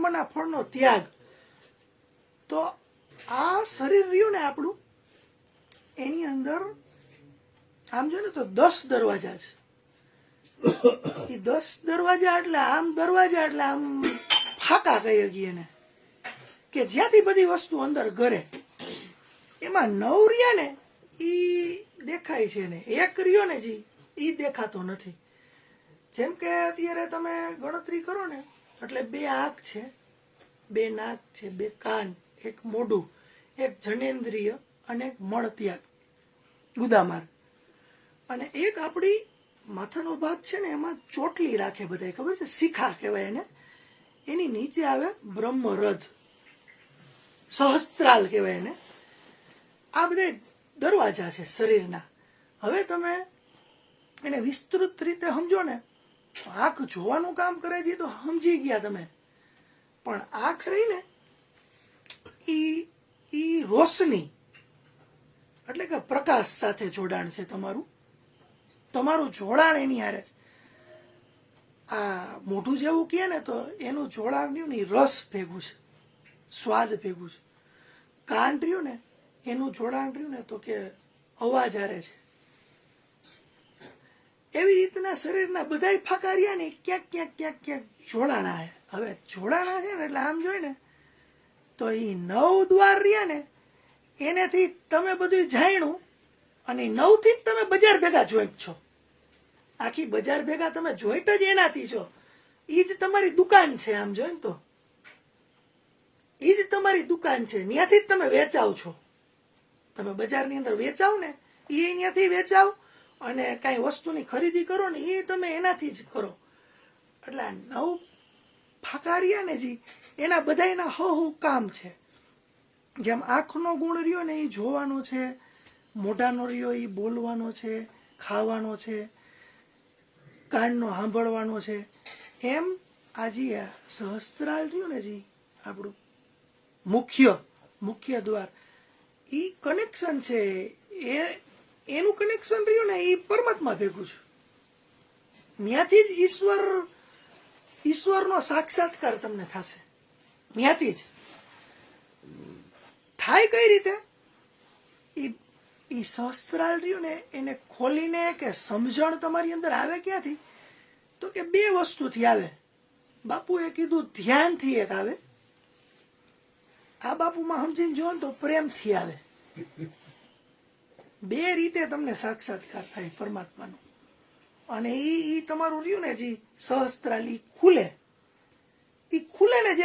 કર્મના ફળનો ત્યાગ. તો આ શરીર રહ્યું ને આપણું, એની અંદર આમ જો ને તો 10 દરવાજા છે. એ 10 દરવાજા એટલે આમ ફાકા કહી શકીએ એને, કે જ્યાંથી બધી વસ્તુ અંદર ઘરે. એમાં 9 રહ્યા ને ઈ દેખાય છે ને, 1 રહ્યો ને જી ઈ દેખાતો નથી. જેમ કે અત્યારે તમે ગણતરી કરો ને, એટલે 2 આંખ છે, 2 નાક છે, 2 કાન, 1 મોઢું, 1 જનેન્દ્રિય અને 1 મળત્યાગ ગુદામાર, અને 1 આપણી માથાનો ભાગ છે ને એમાં ચોટલી રાખે બધા, ખબર છે, શિખા કહેવાય એને. એની નીચે આવે બ્રહ્મરથ, સહસ્ત્રાલ કહેવાય એને. આ બધા દરવાજા છે શરીરના. હવે તમે એને વિસ્તૃત રીતે સમજો ને, આંખ જોવાનું કામ કરે છે તો સમજી ગયા તમે, પણ આંખ રહી ને ઈ રોશની એટલે કે પ્રકાશ સાથે જોડાણ છે તમારું જોડાણ એની હારે છે. આ મોઢું જેવું કહે ને તો એનું જોડાણ રહ્યું ને રસ ભેગું છે, સ્વાદ ભેગું છે. કાન રહ્યું ને એનું જોડાણ રહ્યું ને તો કે અવાજ હારે છે. એવી રીતના શરીરના બધાય ફાકા રહ્યા ને ક્યાંક જોડાણા છે. હવે જોડાણા છે ને એટલે આમ જોઈ ને તો એ 9 દ્વાર રહ્યા ને એનેથી તમે બધું જાણ્યું, અને 9 થી જ તમે બજાર ભેગા જોઈન્ટ છો. આખી બજાર ભેગા તમે જોઈન્ટ જ એનાથી છો. એ જ તમારી દુકાન છે. આમ જોઈને તો એ જ તમારી દુકાન છે. ત્યાંથી જ તમે વેચાવ છો. તમે બજારની અંદર વેચાવ ને એ ત્યાંથી વેચાવ, અને કાંઈ વસ્તુની ખરીદી કરો ને એ તમે એનાથી જ કરો. એટલે 9 ફાકા રહ્યા ને જી એના બધાયના હું કામ છે. જેમ આંખનો ગુણ રહ્યો ને એ જોવાનો છે, મોઢાનો રહ્યો એ બોલવાનો છે, ખાવાનો છે, કાનનો સાંભળવાનો છે, એમ આ જી સહસ્ત્રાલ રહ્યું ને જી આપણું મુખ્ય દ્વાર, એ કનેક્શન છે. એનું કનેક્શન રહ્યું ને એ પરમાત્મા ભેગું છે. ત્યાંથી જ ઈશ્વરનો સાક્ષાત્કાર તમને થશે. ત્યાંથી જ થાય. કઈ રીતે? એ સહસ્ત્રાલ રહ્યું ને એને ખોલીને કે સમજણ તમારી અંદર આવે ક્યાંથી? તો કે 2 વસ્તુથી આવે. બાપુએ કીધું ધ્યાનથી એક આવે. આ બાપુમાં સમજીને જો ને તો પ્રેમથી આવે. 2 રીતે તમને સાક્ષાત્કાર થાય પરમાત્માનો. અને એ તમારું રહ્યું ને જી સહસ્ત્રાલ, ઈ ખુલે ને જે